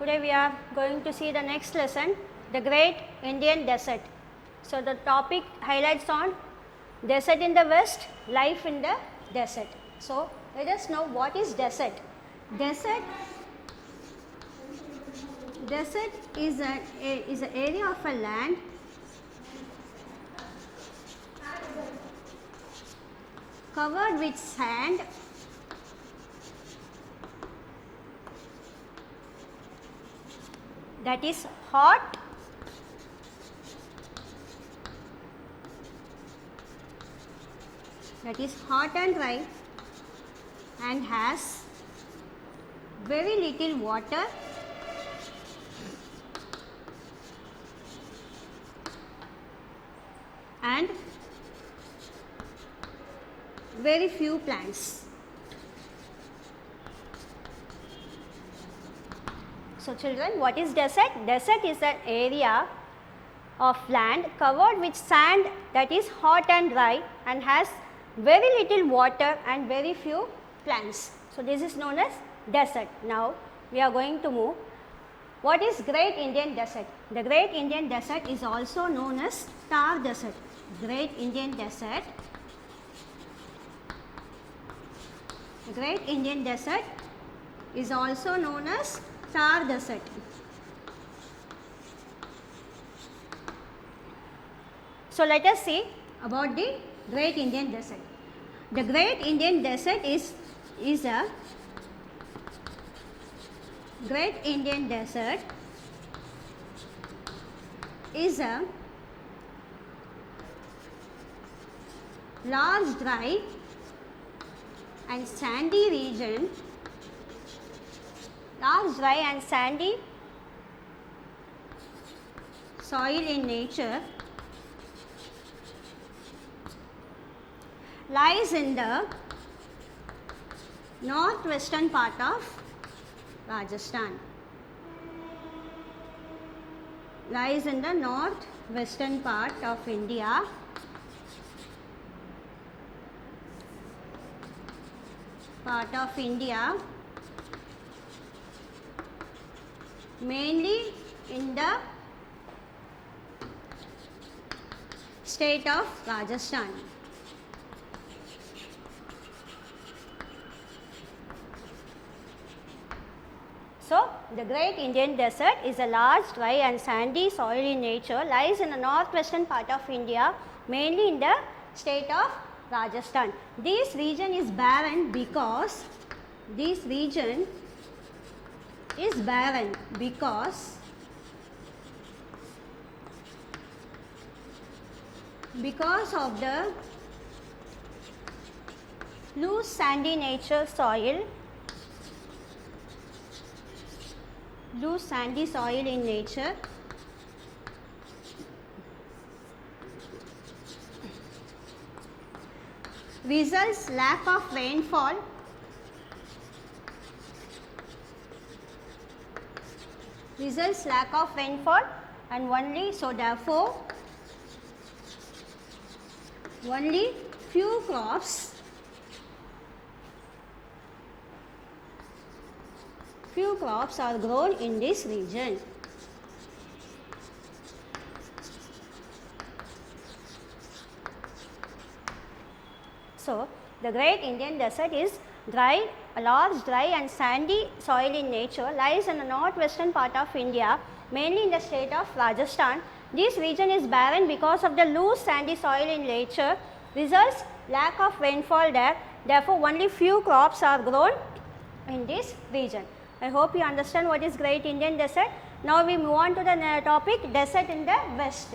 Today we are going to see the next lesson, the Great Indian Desert. So, the topic highlights on desert in the west, life in the desert. So, let us know what is desert. Desert is an area of a land covered with sand that is hot and dry and has very little water and very few plants. So, children, what is desert? Desert is an area of land covered with sand that is hot and dry and has very little water and very few plants. So, this is known as desert. Now, we are going to move. What is Great Indian Desert? The Great Indian Desert is also known as Thar Desert. Great Indian Desert. The Great Indian Desert is also known as Thar Desert. So, let us see about the Great Indian Desert. The Great Indian Desert is a Great Indian Desert is a large dry and sandy region, soil in nature, lies in the northwestern part of Rajasthan. Lies in the northwestern part of India. Mainly in the state of Rajasthan. So, the Great Indian Desert is a large, dry and sandy soil in nature, lies in the northwestern part of India, mainly in the state of Rajasthan. This region is barren because of the loose sandy nature soil, loose sandy soil in nature, results lack of rainfall, and only few crops are grown in this region. So, the Great Indian Desert is a large, dry and sandy soil in nature, lies in the northwestern part of India, mainly in the state of Rajasthan. This region is barren because of the loose sandy soil in nature, results lack of rainfall there, therefore only few crops are grown in this region. I hope you understand what is Great Indian Desert. Now, we move on to the topic, desert in the west.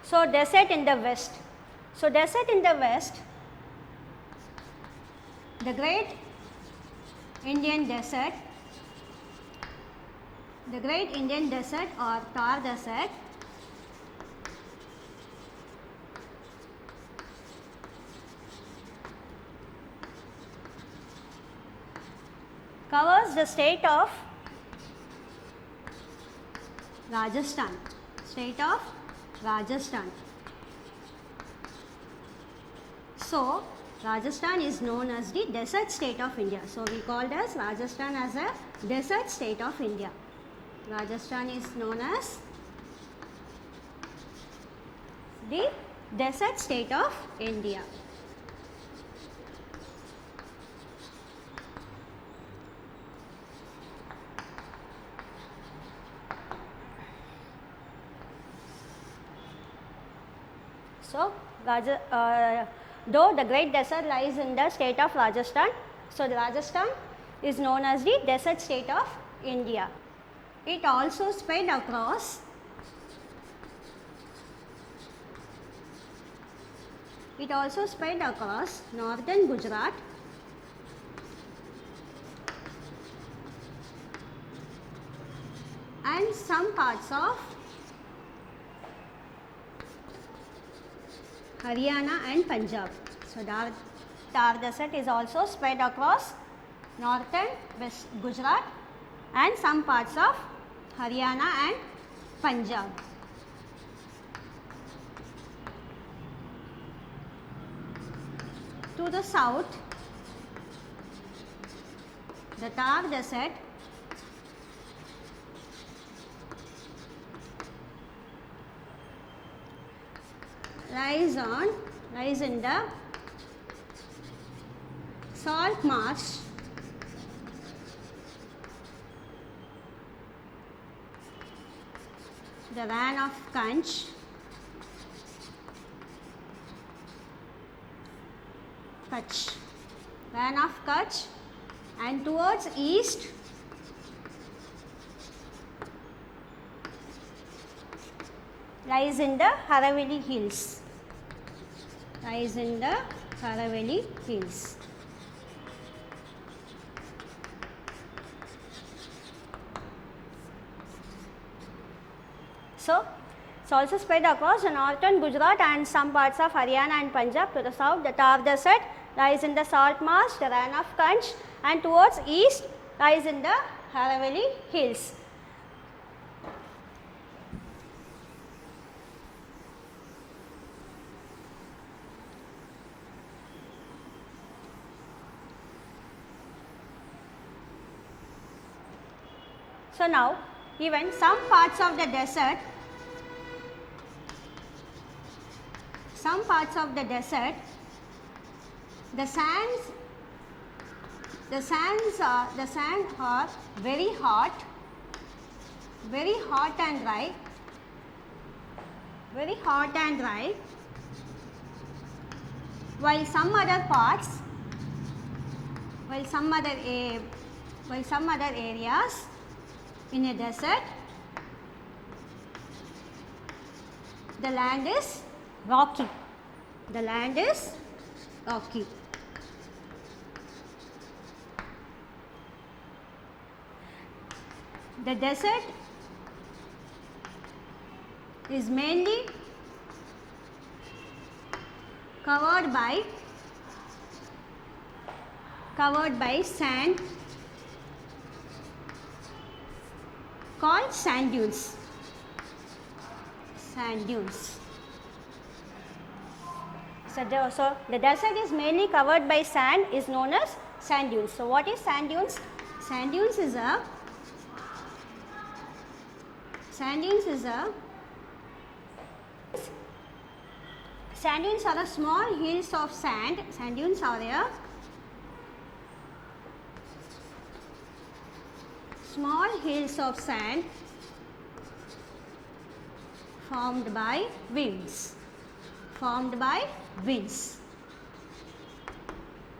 So, desert in the west. So, desert in the west, the great Indian desert, the great Indian desert or Thar desert covers the state of Rajasthan, state of Rajasthan. So, Rajasthan is known as the desert state of India. So, we called as Rajasthan as a desert state of India. Rajasthan is known as the desert state of India. So, though the great desert lies in the state of Rajasthan, so the Rajasthan is known as the desert state of India. It also spread across northern Gujarat and some parts of Haryana and Punjab. So, Thar desert is also spread across northern West Gujarat and some parts of Haryana and Punjab. To the south, the Thar desert lies in the salt marsh the Rann of Kutch, Rann of Kutch, and towards east lies in the Aravalli Hills. So, it's also spread across the northern Gujarat and some parts of Haryana and Punjab. To the south, the Thar desert lies in the salt marsh, the Rann of Kutch, and towards east lies in the Aravalli Hills. So, now even some parts of the desert, the sands are very hot and dry, while some other areas in a desert, the land is rocky. The desert is mainly covered by sand called sand dunes. So, the desert is mainly covered by sand is known as sand dunes. So, what is sand dunes? Sand dunes are a small hills of sand. Sand dunes are a small hills of sand formed by winds.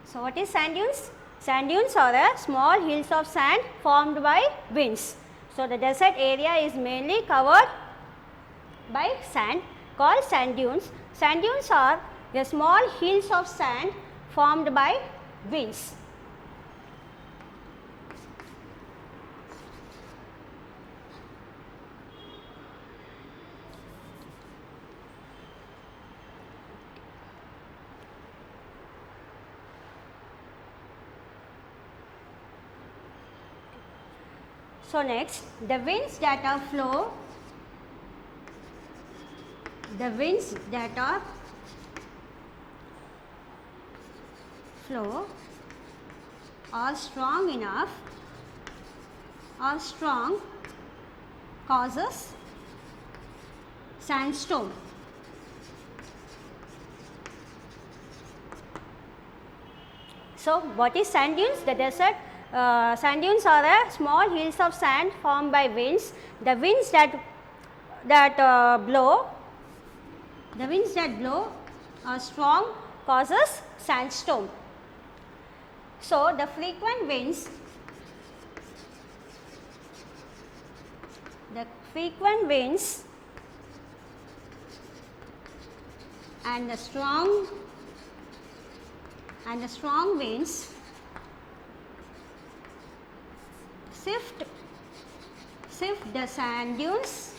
So, what is sand dunes? Sand dunes are a small hills of sand formed by winds. So, the desert area is mainly covered by sand called sand dunes. Sand dunes are the small hills of sand formed by winds. So, next the winds that are flow, the winds that are flow are strong enough, are strong causes sandstorm. So, what is sand dunes? The desert sand dunes are a small hills of sand formed by winds. The winds that blow, the winds that blow are strong causes sandstorm. So, the frequent winds, and the strong winds sift the sand dunes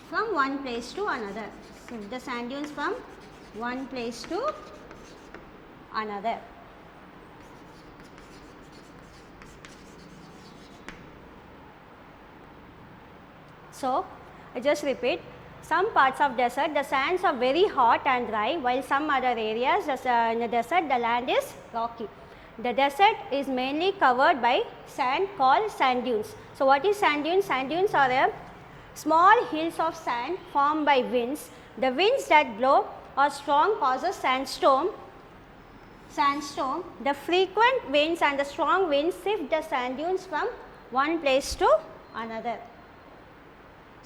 from one place to another. Sift the sand dunes from one place to another. So, I just repeat, some parts of desert the sands are very hot and dry, while some other areas in the desert the land is rocky. The desert is mainly covered by sand called sand dunes. So, what is sand dunes? Sand dunes are a small hills of sand formed by winds. The winds that blow or strong causes sandstorm. The frequent winds and the strong winds sift the sand dunes from one place to another.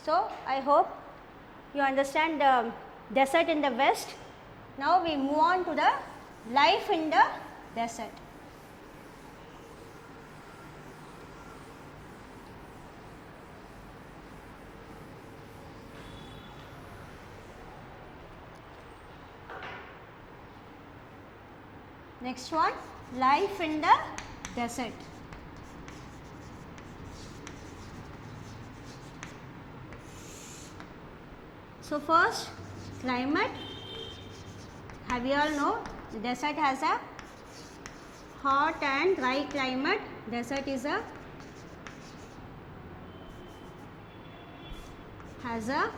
So, I hope you understand the desert in the west. Now, we move on to the life in the desert. Next one, life in the desert. So, first climate, have you all know the desert has a hot and dry climate. Desert is a has a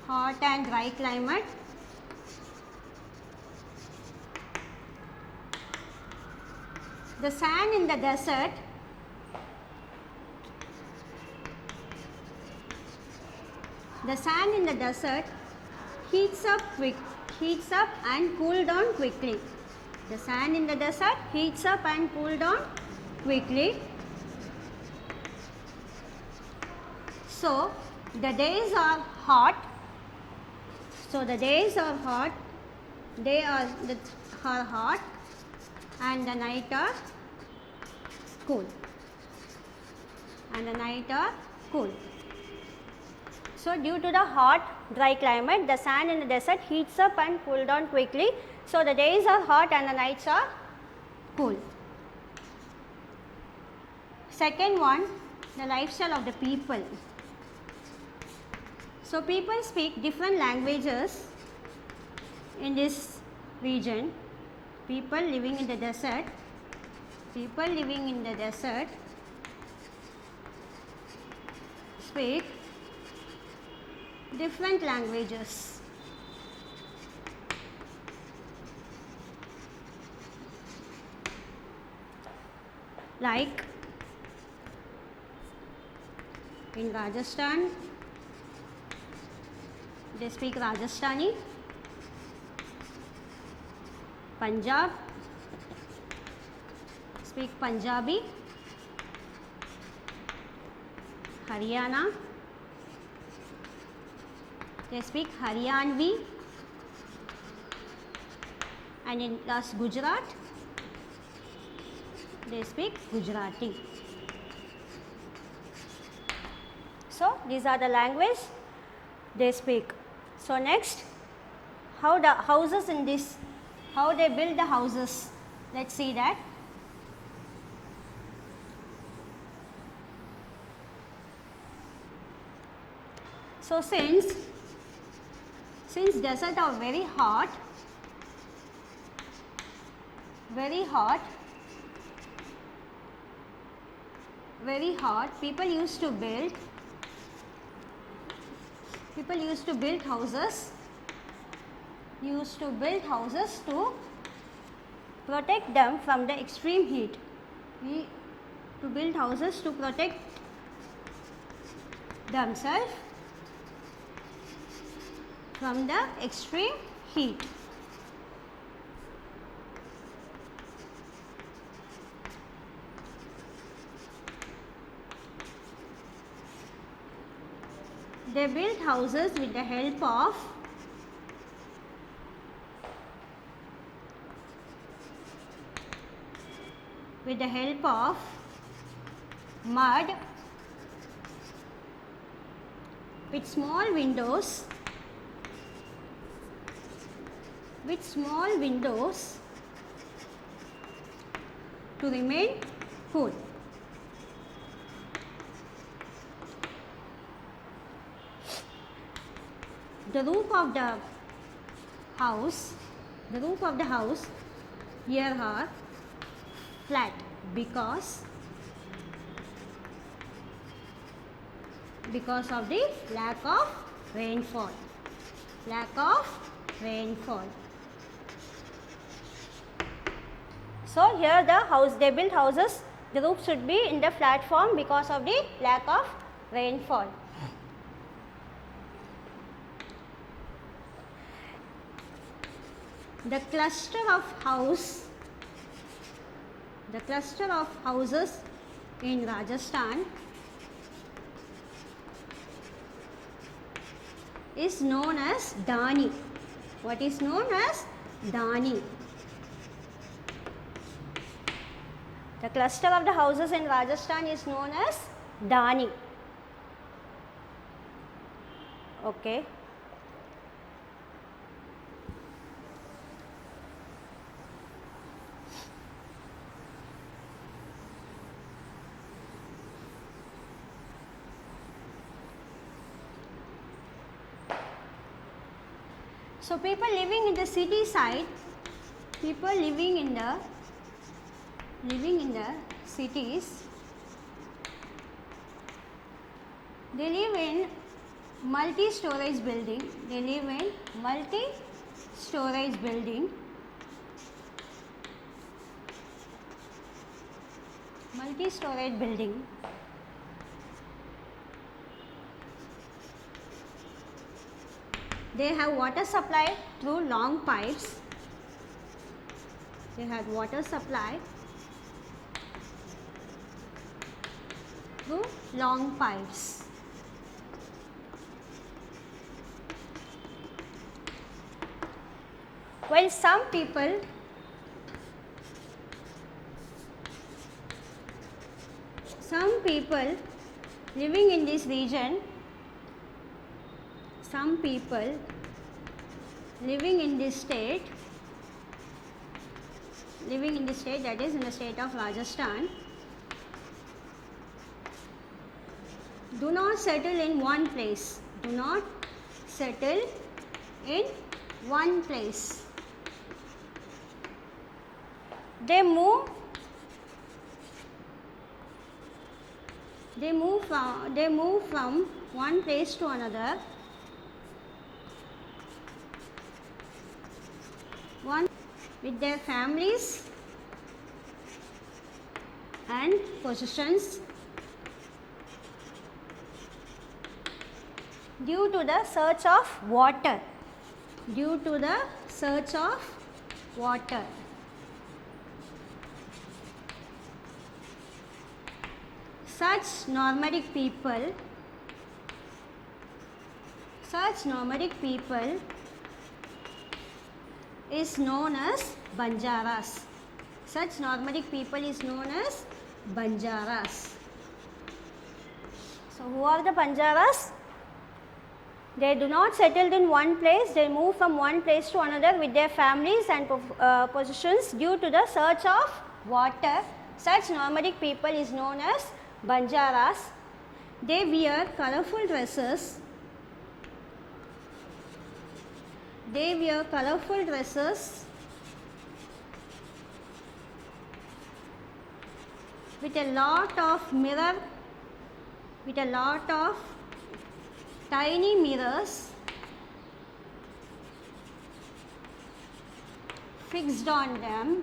hot and dry climate. The sand in the desert heats up and cool down quickly. The sand in the desert heats up and cool down quickly. So, the days are hot. And the night are cool. So, due to the hot dry climate, the sand in the desert heats up and cool down quickly. So, the days are hot and the nights are cool. Second one, the lifestyle of the people. So, people speak different languages in this region. People living in the desert speak different languages. Like in Rajasthan, they speak Rajasthani. Punjab, speak Punjabi. Haryana, they speak Haryanvi. And in Gujarat, they speak Gujarati. So these are the language they speak. So next, how the houses in this, how they build the houses, let's see that. So since desert are very hot, people used to build houses, to protect them from the extreme heat. To build houses to protect themselves from the extreme heat. They built houses with the help of mud with small windows to remain cool. The roof of the house here are flat because of the lack of rainfall. So here the house, they built houses, the roof should be in the flat form because of the lack of rainfall. The cluster of houses in Rajasthan is known as Dani. What is known as Dani? The cluster of the houses in Rajasthan is known as Dani. Okay. So people living in the city side, living in the cities, they live in multi-storage building. They have water supply through long pipes. While some people living in this region, living in this state, that is in the state of Rajasthan, do not settle in one place. They move from one place to another, with their families and possessions, due to the search of water. Such nomadic people is known as Banjaras. Such nomadic people is known as Banjaras. So who are the Banjaras? They do not settle in one place, they move from one place to another with their families and possessions due to the search of water. Such nomadic people is known as Banjaras. They wear colorful dresses. They wear colorful dresses with a lot of mirror, with a lot of tiny mirrors fixed on them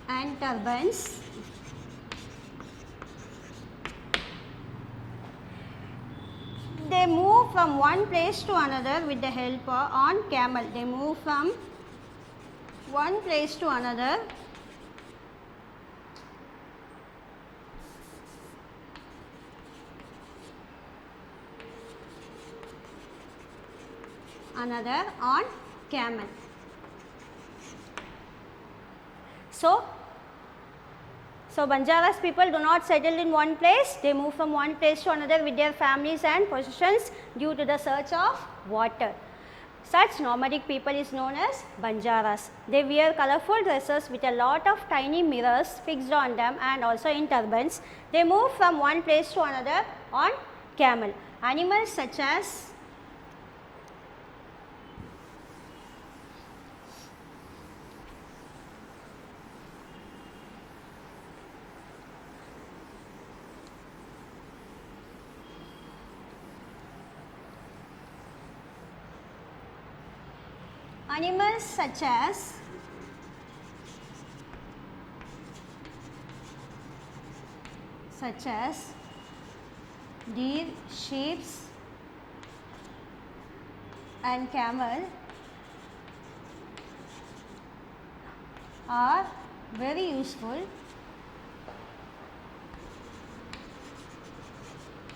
and turbans. They move from one place to another with the help on camel. They move from one place to another on camel. So Banjaras people do not settle in one place, they move from one place to another with their families and possessions due to the search of water. Such nomadic people is known as Banjaras. They wear colorful dresses with a lot of tiny mirrors fixed on them and also in turbans. They move from one place to another on camel. Animals such as such as deer, sheep and camel are very useful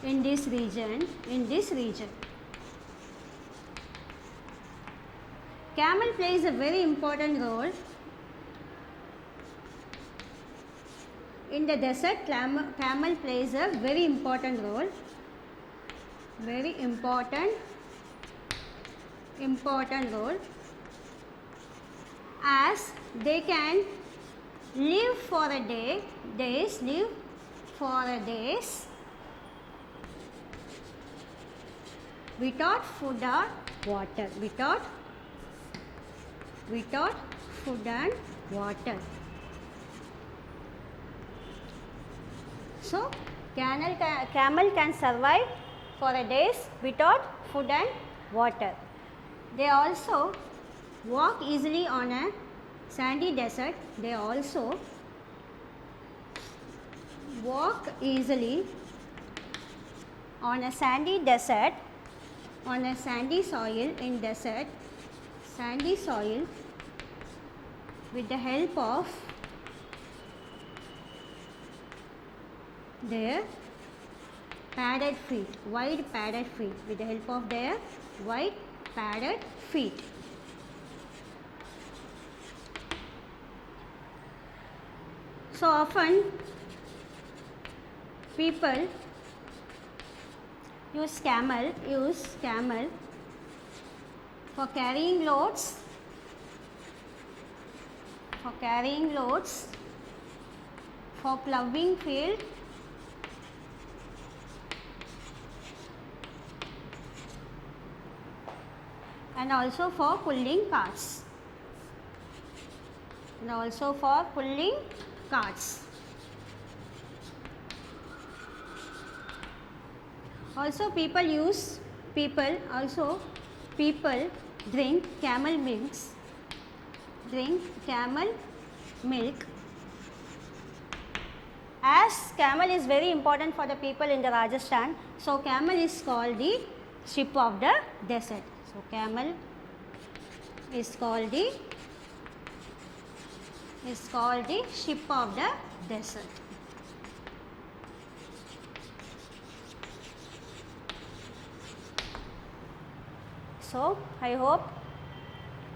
in this region. Camel plays a very important role in the desert. Camel plays a very important role, as they can live for a days without food or water, without food and water. So camel can survive for a days without food and water. They also walk easily on a sandy desert. They also walk easily on a sandy desert, on a sandy soil in desert, sandy soil, with the help of their padded feet, wide padded feet, with the help of their wide padded feet. So often people use camel for carrying loads, for ploughing field, and also for pulling carts. Also people drink camel milk, as camel is very important for the people in the Rajasthan. So camel is called the ship of the desert. So camel is called the ship of the desert. So I hope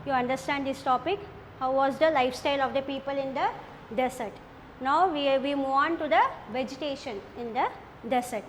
you understand this topic. How was the lifestyle of the people in the desert. Now we move on to the vegetation in the desert.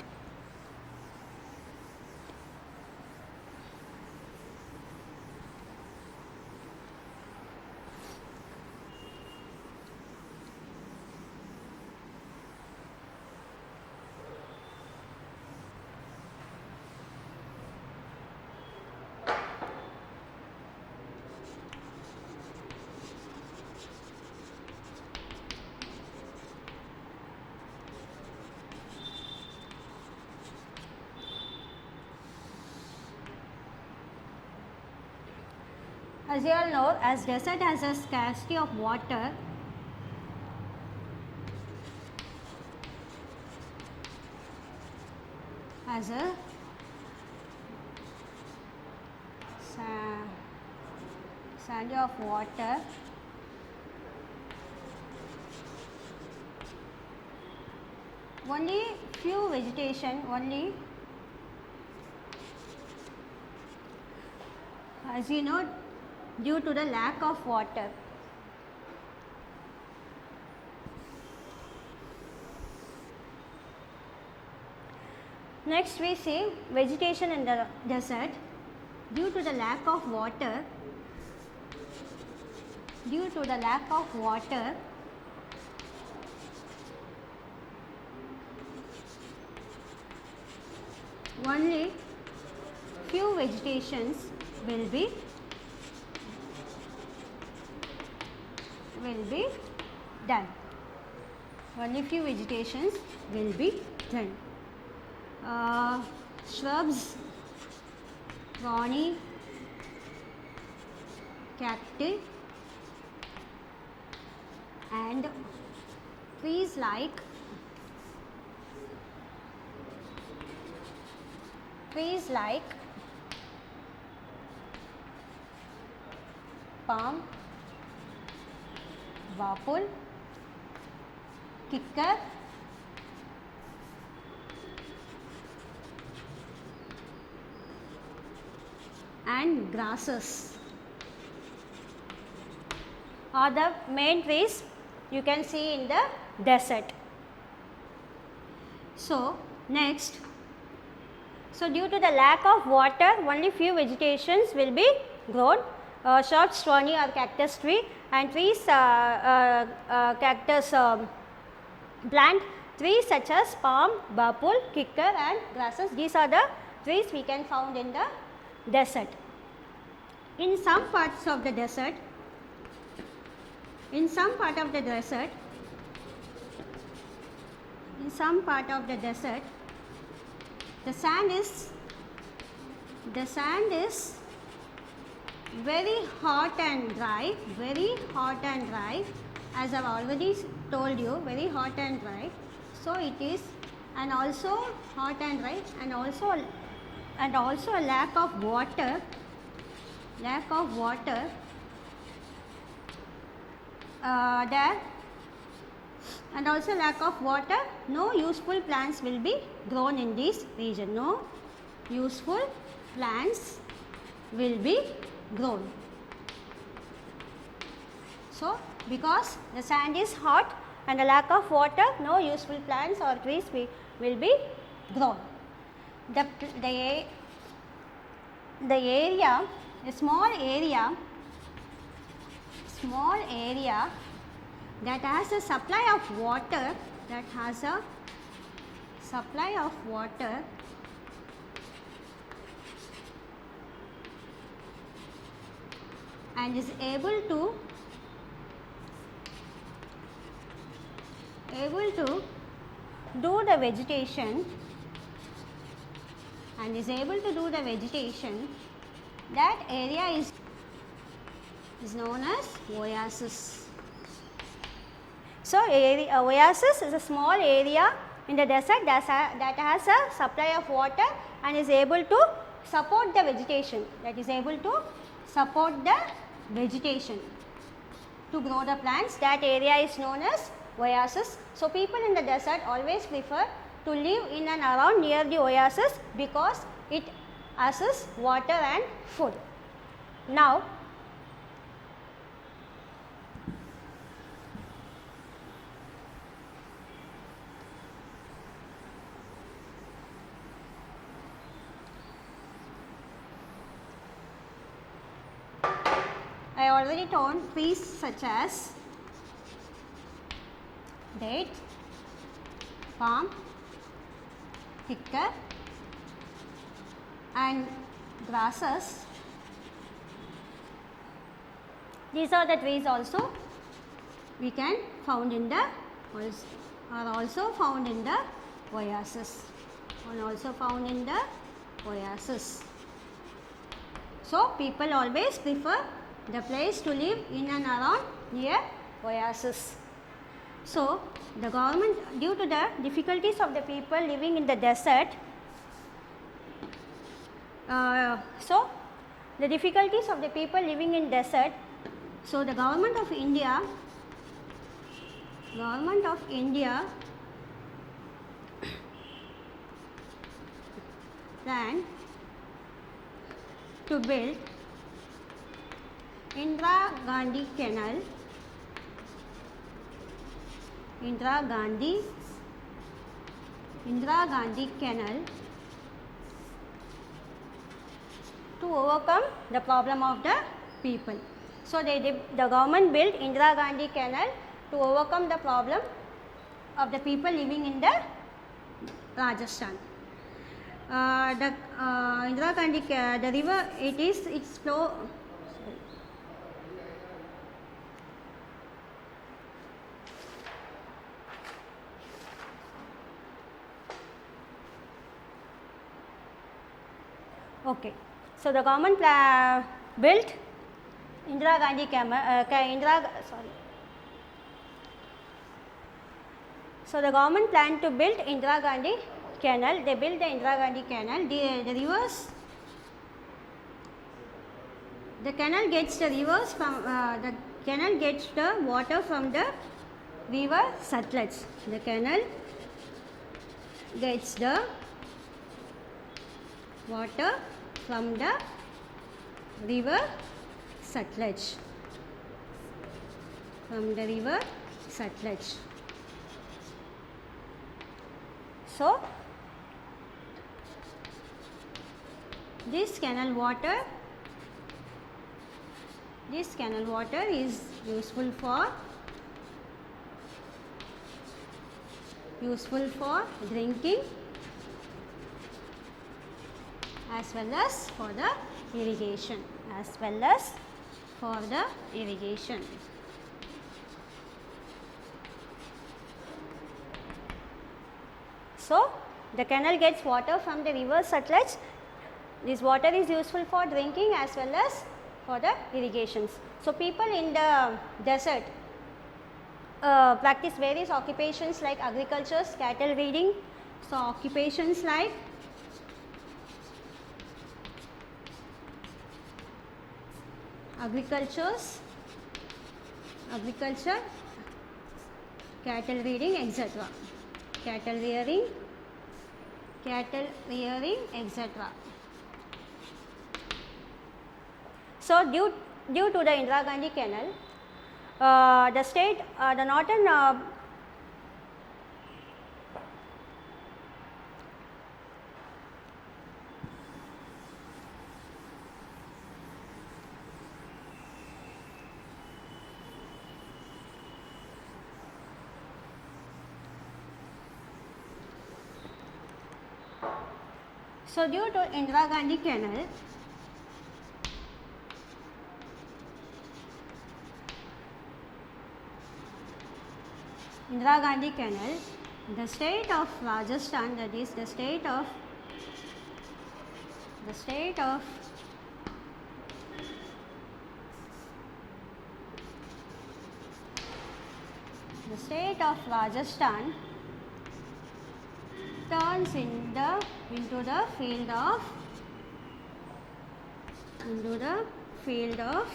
As you all know, as desert has a scarcity of water, has a scarcity of water, only few vegetation, only as you know, due to the lack of water. Next we see vegetation in the desert. Due to the lack of water, only few vegetations will be done. Only few vegetations will be done. Shrubs, thorny, cacti, and trees like palm, bapul, kikar, and grasses are the main trees you can see in the desert. So next, due to the lack of water, only few vegetations will be grown. Shrubs, thorny or cactus tree, and trees, cactus plant, trees such as palm, bapul, kikar and grasses. These are the trees we can found in the desert. In some parts of the desert, the sand is very hot and dry, as I have already told you, very hot and dry. So it is, and also hot and dry, and also a lack of water, there, and also lack of water. No useful plants will be grown in this region. No useful plants will be grown. So because the sand is hot and the lack of water, no useful plants or trees will be grown. The area, a small area that has a supply of water, and is able to do the vegetation, that area is known as oasis. So oasis is a small area in the desert that has a supply of water and is able to support the vegetation, to grow the plants. That area is known as oasis. So people in the desert always prefer to live in and around near the oasis because it assures water and food. Now I already told trees such as date, palm, hickory and grasses. These are the trees also we can found in the are also found in the oasis and also found in the oasis. So people always prefer the place to live in and around near oasis. So the government, due to the difficulties of the people living in the desert, so the difficulties of the people living in desert, so the government of India planned to build Indira Gandhi Canal, to overcome the problem of the people. So the government built Indira Gandhi Canal to overcome the problem of the people living in the Rajasthan. The Indira Gandhi, the river, its flow. Okay, so the government built Indira Gandhi So the government planned to build Indira Gandhi Canal. They built the Indira Gandhi Canal. The rivers. The canal gets the rivers from the canal gets the water from the river Satluj. The canal gets the water from the river Satluj. So this canal water is useful for drinking as well as for the irrigation. So the canal gets water from the river Satluj. This water is useful for drinking as well as for the irrigations. So people in the desert practice various occupations like agriculture, cattle breeding. So occupations like agriculture, cattle breeding, etc. Cattle rearing, etc. So due to the Indira Gandhi Canal, the state, the northern so due to Indira Gandhi Canal, the state of Rajasthan, that is the state of Rajasthan turns into the field of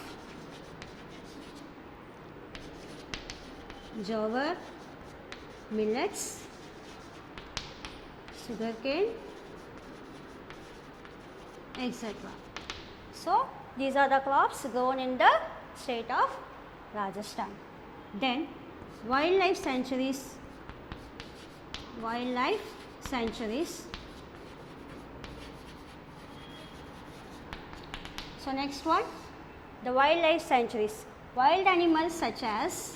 jowar, millets, sugarcane, etc. So these are the crops grown in the state of Rajasthan. Then wildlife sanctuaries. So next one, the wildlife sanctuaries. Wild animals such as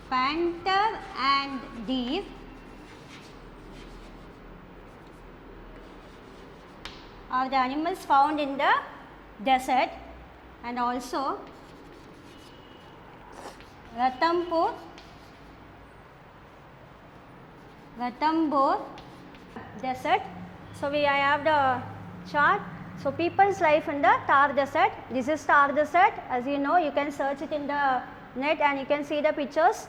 panther and deer are the animals found in the desert, and also Ranthambore desert. So I have the chart. So people's life in the Thar desert. This is Thar desert. As you know, you can search it in the net and you can see the pictures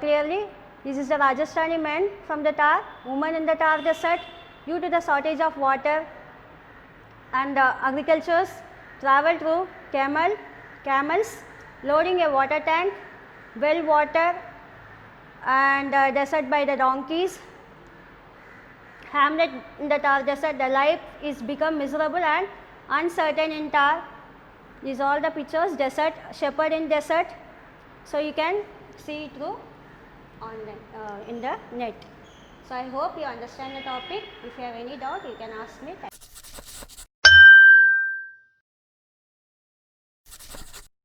clearly. This is the Rajasthani men from the Thar, women in the Thar desert. Due to the shortage of water and agricultures, travel through camels, loading a water tank, well water and desert by the donkeys. Hamlet in the Thar desert, the life is become miserable and uncertain in Thar. These all the pictures, desert, shepherd in desert. So you can see it through in the net. So I hope you understand the topic. If you have any doubt, you can ask me. Thank you.